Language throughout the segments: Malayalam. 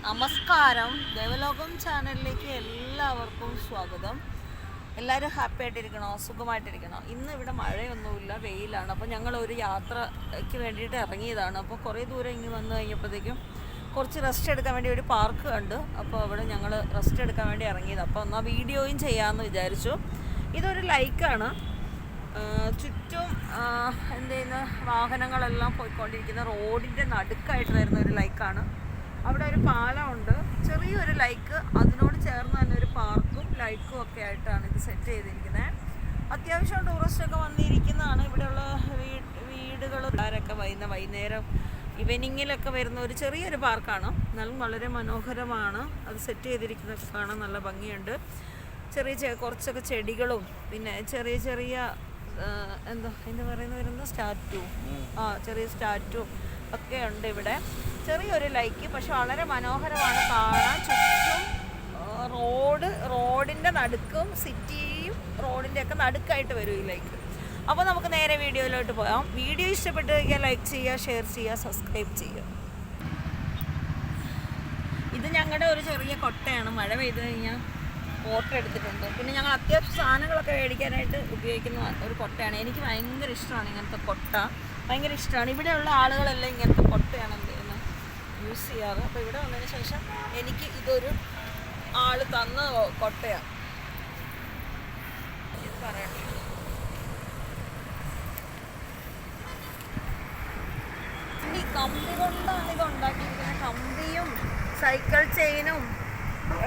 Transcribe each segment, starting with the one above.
നമസ്കാരം, ദേവലോകം ചാനലിലേക്ക് എല്ലാവർക്കും സ്വാഗതം. എല്ലാവരും ഹാപ്പി ആയിട്ടിരിക്കണോ, സുഖമായിട്ടിരിക്കണോ? ഇന്ന് ഇവിടെ മഴയൊന്നുമില്ല, വെയിലാണ്. അപ്പോൾ ഞങ്ങൾ ഒരു യാത്രയ്ക്ക് വേണ്ടിയിട്ട് ഇറങ്ങിയതാണ്. അപ്പോൾ കുറേ ദൂരം ഇങ്ങ് വന്നു കഴിഞ്ഞപ്പോഴത്തേക്കും കുറച്ച് റെസ്റ്റ് എടുക്കാൻ വേണ്ടി ഒരു പാർക്ക് കണ്ടു. അപ്പോൾ അവിടെ ഞങ്ങൾ റെസ്റ്റ് എടുക്കാൻ വേണ്ടി ഇറങ്ങിയത്. അപ്പോൾ എന്നാൽ വീഡിയോയും ചെയ്യാമെന്ന് വിചാരിച്ചു. ഇതൊരു ലൈക്കാണ്. ചുറ്റും എന്തെയ്യുന്ന വാഹനങ്ങളെല്ലാം പോയിക്കൊണ്ടിരിക്കുന്ന റോഡിൻ്റെ നടുക്കായിട്ട് വരുന്ന ഒരു ലൈക്കാണ്. അവിടെ ഒരു പാലമുണ്ട്, ചെറിയൊരു ലൈക്ക്, അതിനോട് ചേർന്ന് തന്നെ ഒരു പാർക്കും ലൈക്കും ഒക്കെ ആയിട്ടാണ് ഇത് സെറ്റ് ചെയ്തിരിക്കുന്നത്. അത്യാവശ്യം ടൂറിസ്റ്റൊക്കെ വന്നിരിക്കുന്നതാണ്. ഇവിടെയുള്ള വീടുകൾ പിള്ളേരൊക്കെ വൈകുന്നേരം ഈവനിങ്ങിലൊക്കെ വരുന്ന ഒരു ചെറിയൊരു പാർക്കാണ്. എന്നാലും വളരെ മനോഹരമാണ്. അത് സെറ്റ് ചെയ്തിരിക്കുന്നതൊക്കെ കാണാൻ നല്ല ഭംഗിയുണ്ട്. കുറച്ചൊക്കെ ചെടികളും പിന്നെ ചെറിയ എന്താ പറയുന്ന സ്റ്റാറ്റു, ചെറിയ സ്റ്റാറ്റു ഒക്കെ ഉണ്ട് ഇവിടെ. ചെറിയൊരു ലൈക്ക്, പക്ഷെ വളരെ മനോഹരമാണ് കാണാൻ. ചുറ്റും റോഡിൻ്റെ നടുക്കും സിറ്റിയും റോഡിൻ്റെ ഒക്കെ നടുക്കായിട്ട് വരും ഈ ലൈക്ക്. അപ്പോൾ നമുക്ക് നേരെ വീഡിയോയിലോട്ട് പോകാം. വീഡിയോ ഇഷ്ടപ്പെട്ട് കഴിഞ്ഞാൽ ലൈക്ക് ചെയ്യുക, ഷെയർ ചെയ്യുക, സബ്സ്ക്രൈബ് ചെയ്യുക. ഇത് ഞങ്ങളുടെ ഒരു ചെറിയ കൊട്ടയാണ്. മഴ പെയ്ത് കഴിഞ്ഞാൽ ഫോട്ടോ എടുത്തിട്ടുണ്ട്. പിന്നെ ഞങ്ങൾ അത്യാവശ്യം സാധനങ്ങളൊക്കെ മേടിക്കാനായിട്ട് ഉപയോഗിക്കുന്ന ഒരു കൊട്ടയാണ്. എനിക്ക് ഭയങ്കര ഇഷ്ടമാണ് ഇങ്ങനത്തെ കൊട്ട, ഭയങ്കര ഇഷ്ടമാണ്. ഇവിടെയുള്ള ആളുകളെല്ലാം ഇങ്ങനത്തെ കൊട്ടയാണ് യൂസ് ചെയ്യാറ്. അപ്പോൾ ഇവിടെ വന്നതിന് ശേഷം എനിക്ക് ഇതൊരു ആള് തന്ന കൊട്ടയാണ്. ഇത് പറയട്ടെ, ഈ കമ്പി കൊണ്ടാണ് ഇത് ഉണ്ടാക്കിയിരിക്കുന്നത്. കമ്പിയും സൈക്കിൾ ചെയിനും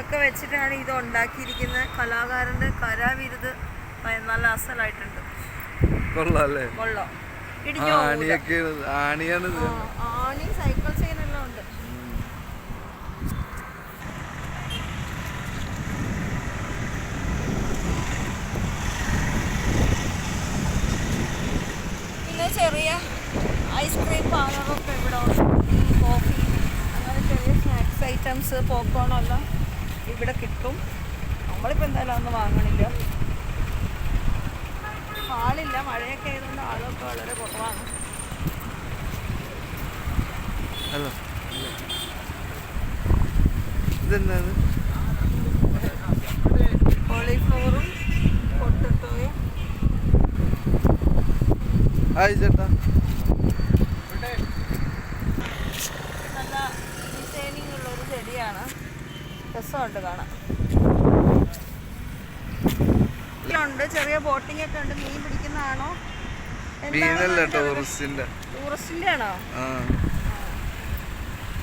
ഒക്കെ വെച്ചിട്ടാണ് ഇത് ഉണ്ടാക്കിയിരിക്കുന്നത്. കലാകാരൻ്റെ കരാവിരുത് നല്ല അസലായിട്ടുണ്ട്. കൊള്ളാം. ആണി സൈക്കിൾ ചെയിനെല്ലാം ഉണ്ട്. പിന്നെ ചെറിയ ഐസ്ക്രീം പാർലറൊക്കെ ഇവിടെ ഉണ്ട്. കോഫി, അങ്ങനെ ചെറിയ സ്നാക്സ് ഐറ്റംസ്, പോപ്കോണെല്ലാം ഇവിടെ കിട്ടും. നമ്മളിപ്പോൾ എന്തായാലും ഒന്നും വാങ്ങണില്ല, ആളില്ല. മഴയൊക്കെ ആയതുകൊണ്ട് ആളൊക്കെ വളരെ കുറവാണ്. കോളിഫ്ലവറും പൊട്ടറ്റോയും നല്ല ഡിസൈനിങ് ഉള്ളൊരു ചെടിയാണ്. രസമുണ്ട് കാണാൻ. ഉണ്ട്, ചെറിയ ബോട്ടിംഗ് ഒക്കെ ഉണ്ട്. മീൻ പിടിക്കുന്നതാണോ? ടൂറിസ്റ്റിന്റെ ആണോ?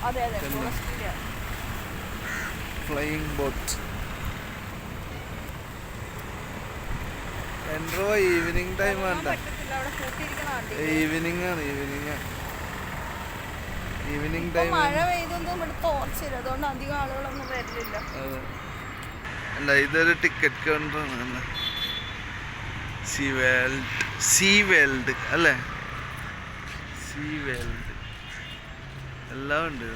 അതെ, ടൂറിസ്റ്റിന്റെ. Flying boat. ഈവനിങ് ടൈം ആണ്. Evening time. മഴ പെയ്തൊന്നും ഇവിടെ തോർച്ചില്ല, അതുകൊണ്ട് അധികം ആളുകളൊന്നും വരില്ല. അല്ല, ഇതൊരു ടിക്കറ്റ് കൗണ്ടറാണ്. സീ വേൾഡ് അല്ലേ? സീ വേൾഡ് എല്ലാം ഉണ്ട്.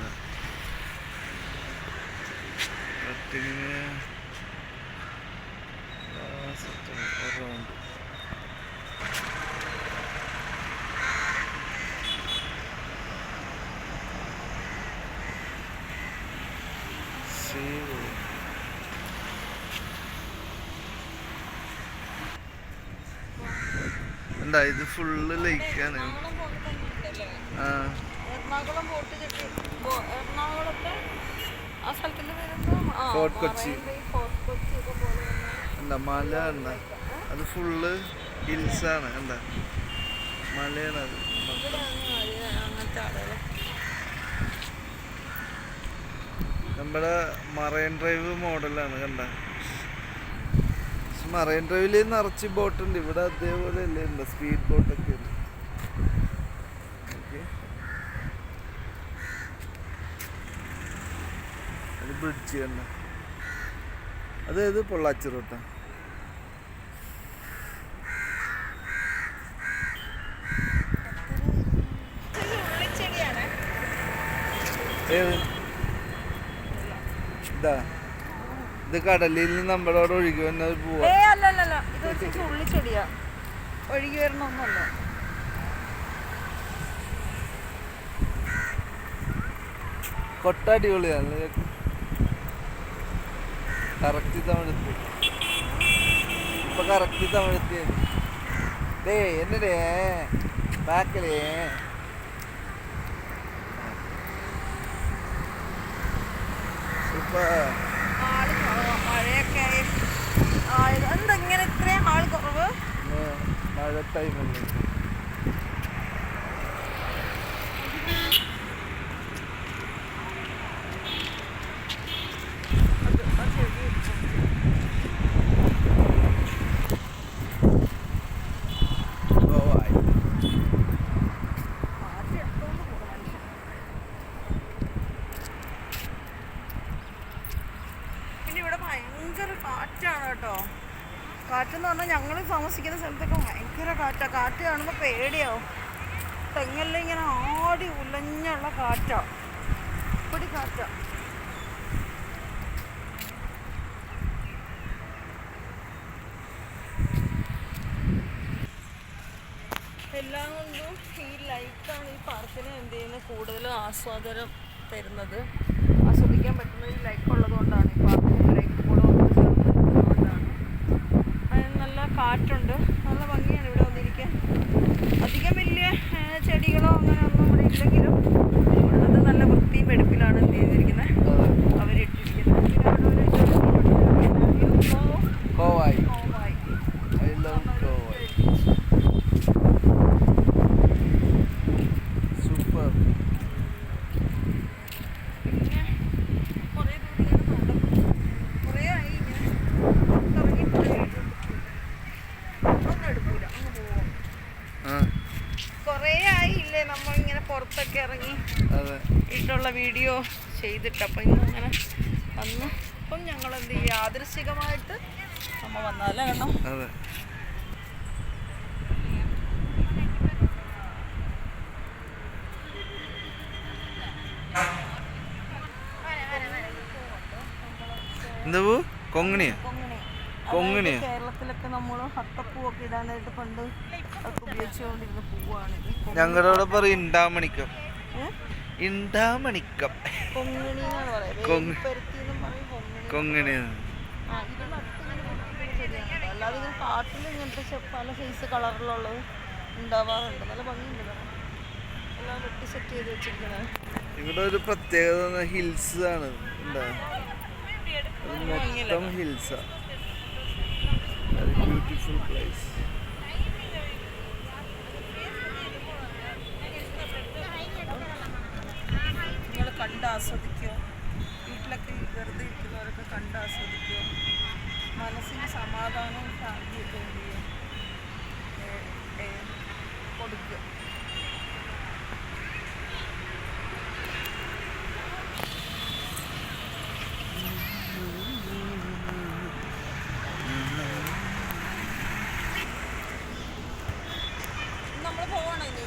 എന്താ ഇത് ഫുള്ള് ലേക്കാണ്. ഫോർട്ട് കൊച്ചി എന്താ മല എന്താ, അത് ഫുള്ള് ഹിൽസാണ്. എന്താ മലയാണ് അത്. നമ്മുടെ മറൈൻ ഡ്രൈവ് മോഡലാണ്. കണ്ട, മറൈൻ ഡ്രൈവില് നിറച്ച് ബോട്ടുണ്ട്. ഇവിടെ അതേപോലെ അല്ലേ ഉണ്ട്, സ്പീഡ് ബോട്ടൊക്കെ ഉണ്ട്. അത് ബ്രിഡ്ജ് കണ്ട, അതായത് പൊള്ളാച്ചി റോട്ടാ. ഇത് കടലിൽ നിന്ന് നമ്മുടെ അവിടെ ഒഴുകി വന്നത് പോവാ. അല്ലല്ല, ഇത് ഉള്ളിച്ചെടിയാ, ഒഴുകി വരണമൊന്നുമല്ല. കൊട്ട അടിപൊളിയാണ്. കറക്റ്റ് തമിഴത്തി ഇപ്പൊ കറക്റ്റ് തമിഴത്തി ഡേ എന്നടേ ബാക്കിലേ സൂപ്പർ. ആള് കുറവാ, മഴയൊക്കെ എന്താ ഇങ്ങനെ ഇത്രയും ആള് കുറവ്? മഴ ടൈമല്ലേ. പിന്നെ ഇവിടെ ഭയങ്കര കാറ്റാണ് കേട്ടോ. കാറ്റെന്ന് പറഞ്ഞാൽ ഞങ്ങൾ താമസിക്കുന്ന സ്ഥലത്തൊക്കെ ഭയങ്കര കാറ്റാണ്. കാറ്റ് കാണുമ്പോൾ പേടിയാവും. തെങ്ങെല്ലാം ഇങ്ങനെ ആടി ഉലഞ്ഞുള്ള കാറ്റാണ്, ഇപ്പടി കാറ്റാണ്. എല്ലാം കൊണ്ടും ഈ ലൈറ്റാണ് ഈ പാർക്കിന് എന്ത് ചെയ്യുന്നത് കൂടുതൽ ആസ്വാദനം തരുന്നത്. ആസ്വദിക്കാൻ പറ്റുന്ന ഈ ലൈറ്റ് ഉള്ളത് കൊണ്ടാണ് ഈ പാർക്കിന് ലൈറ്റ് കൂടെ ഉള്ളതുകൊണ്ടാണ്. നല്ല കാറ്റുണ്ട്, നല്ല ഭംഗിയാണ് ഇവിടെ വന്നിരിക്കാൻ. അധികം വലിയ ചെടികളോ അങ്ങനെ ഒന്നും ഇവിടെ ഇല്ലെങ്കിലും ഉള്ളത് നല്ല വൃത്തിയും വെടുപ്പിലാണ് എന്ത് ചെയ്തിരിക്കുന്നത് അവരിട്ടിരിക്കുന്നത്. പിന്നെ അവിടെ കോവായി. കോവായി I love കോവായി. സൂപ്പർ. പിന്നെ കുറേ ദൂരം ഇങ്ങനെ നടക്കും. കുറേ ആയി ഇങ്ങനെ ഇറങ്ങിയിട്ട് ഒന്നും എടുക്കൂല, അങ്ങ് പോവാം. കുറേ ആയില്ലേ നമ്മളിങ്ങനെ പുറത്തൊക്കെ ഇറങ്ങി ഇട്ടുള്ള വീഡിയോ ചെയ്തിട്ട്. അപ്പം ഇങ്ങനെ വന്ന് ഇപ്പം ഞങ്ങൾ എന്ത് ചെയ്യുക, യാദൃശ്ചികമായിട്ട് നമ്മൾ വന്നാലേ വേണം. അതെ. എന്താ പൂ? കൊങ്ങിണിയാ? കൊങ്ങിണിയാ? കേരളത്തിലൊക്കെ നമ്മൾ ഹത്തപ്പൂവൊക്കെ ഇടാനായിട്ട് പണ്ട് ഒക്കെ ഉപയോഗിച്ചുകൊണ്ടിരുന്ന പൂവാണിത്. ഞങ്ങളുടെ അവിടെ പറയും ഇണ്ടാമണിക്കം. ഇണ്ടാമണിക്കം കൊങ്ങിണി എന്നാണ് പറയുന്നത്. കൊങ്ങിണി. അല്ലാതെ ഇങ്ങനെ കാട്ടിൽ ഇങ്ങനത്തെ പല സൈസ് കളറിലുള്ളത് ഉണ്ടാവാറുണ്ട്. നല്ല ഭംഗിയുണ്ട് കാണാൻ. എല്ലാം വെട്ടി സെറ്റ് ചെയ്ത് വെച്ചിരിക്കുന്നത്. ഇവിടെ ഒരു പ്രത്യേകത ഹിൽസ് ആണ്. മൊത്തം ഹിൽസാ. Beautiful place. നിങ്ങൾ കണ്ട് ആസ്വദിക്കുക. വീട്ടിലൊക്കെ വെറുതെ ഇരിക്കുന്നവരൊക്കെ കണ്ട് ആസ്വദിക്കുക. മനസ്സിന് സമാധാനവും ശാന്തിയൊക്കെ എന്ത് ചെയ്യുക കൊടുക്കുക. നമ്മൾ പോവാണോ ഇനി?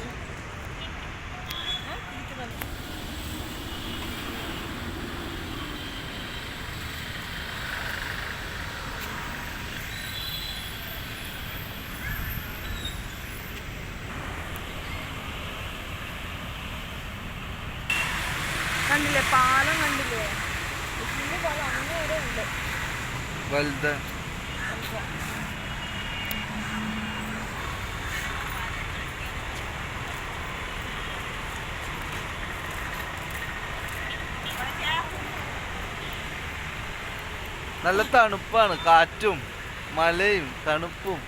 കണ്ടില്ലേ പാലം? കണ്ടില്ലേ? വലിയ പാലം അങ്ങനെ വരെ ഉണ്ട്. വലുത്. നല്ല തണുപ്പാണ്. കാറ്റും മലയും തണുപ്പും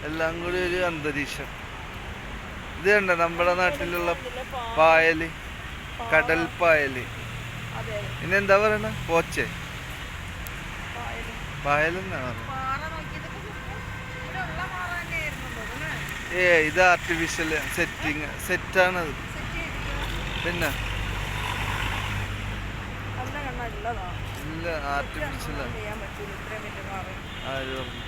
എല്ലാം കൂടി ഒരു അന്തരീക്ഷം. ഇത് കണ്ട നമ്മുടെ നാട്ടിലുള്ള പായല്, കടൽ പായല്. പിന്നെ എന്താ പറയണ? പോച്ചെ പായലെന്നാണ്. ഇത് ആർട്ടിഫിഷ്യൽ സെറ്റാണത്. പിന്നെ ഇല്ല, ആർട്ടിഫിഷ്യലാണ്. ആര് പറഞ്ഞു?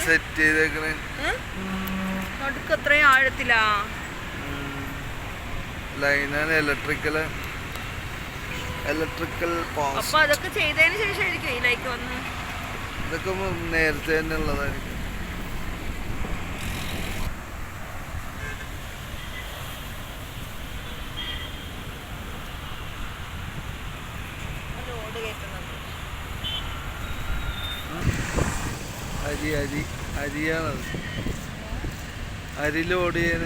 സെറ്റ് ചെയ്തേക്കണേ നടുക്ക് അത്രയും ആഴത്തിലാ ലൈനാണ്, ഇലക്ട്രിക്കല്. Electrical post. അപ്പൊ അതൊക്കെ ചെയ്തതിന് ശേഷമായിരിക്കും ഈ ലൈക്ക് വന്ന്. ഇതൊക്കെ നേരത്തെ തന്നെ ഉള്ളതായിരിക്കും. ലോഡ് കയറ്റുന്നത് അരിയാണത്. അരി ലോഡ് ചെയ്യാൻ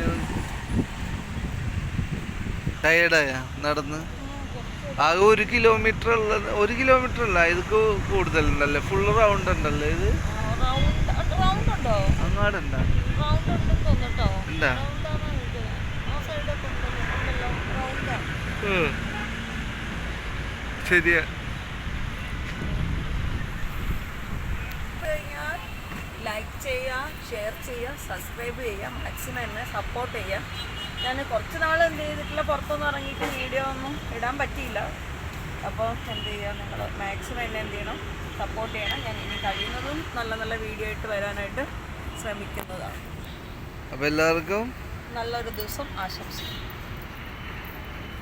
ടയേർഡായ നടന്ന്. ആകെ 1 കിലോമീറ്റർ ഉള്ളത്. 1 കിലോമീറ്റർ അല്ല, ഇതൊക്കെ കൂടുതലുണ്ടല്ലേ. ഫുള്ള് റൗണ്ട് ഉണ്ടല്ലേ ഇത്. റൗണ്ട് ഉണ്ടോ? അങ്ങാടുണ്ടാ റൗണ്ട് ഉണ്ടെന്ന് തോന്നുട്ടോ. ഉണ്ടാ. ശരിയാ. ലൈക്ക് ചെയ്യുക, ഷെയർ ചെയ്യുക, സബ്സ്ക്രൈബ് ചെയ്യുക, മാക്സിമം എന്നെ സപ്പോർട്ട് ചെയ്യുക. ഞാൻ കുറച്ച് നാൾ എന്ത് ചെയ്തിട്ടില്ല, പുറത്തൊന്നും ഇറങ്ങിയിട്ട് വീഡിയോ ഒന്നും ഇടാൻ പറ്റിയില്ല. അപ്പോൾ എന്ത് ചെയ്യുക, നിങ്ങൾ മാക്സിമം എന്നെ എന്ത് ചെയ്യണം, സപ്പോർട്ട് ചെയ്യണം. ഞാൻ ഇനി കഴിയുന്നതും നല്ല നല്ല വീഡിയോ ആയിട്ട് വരാനായിട്ട് ശ്രമിക്കുന്നതാണ്. അപ്പോൾ എല്ലാവർക്കും നല്ലൊരു ദിവസം ആശംസിക്കുന്നു.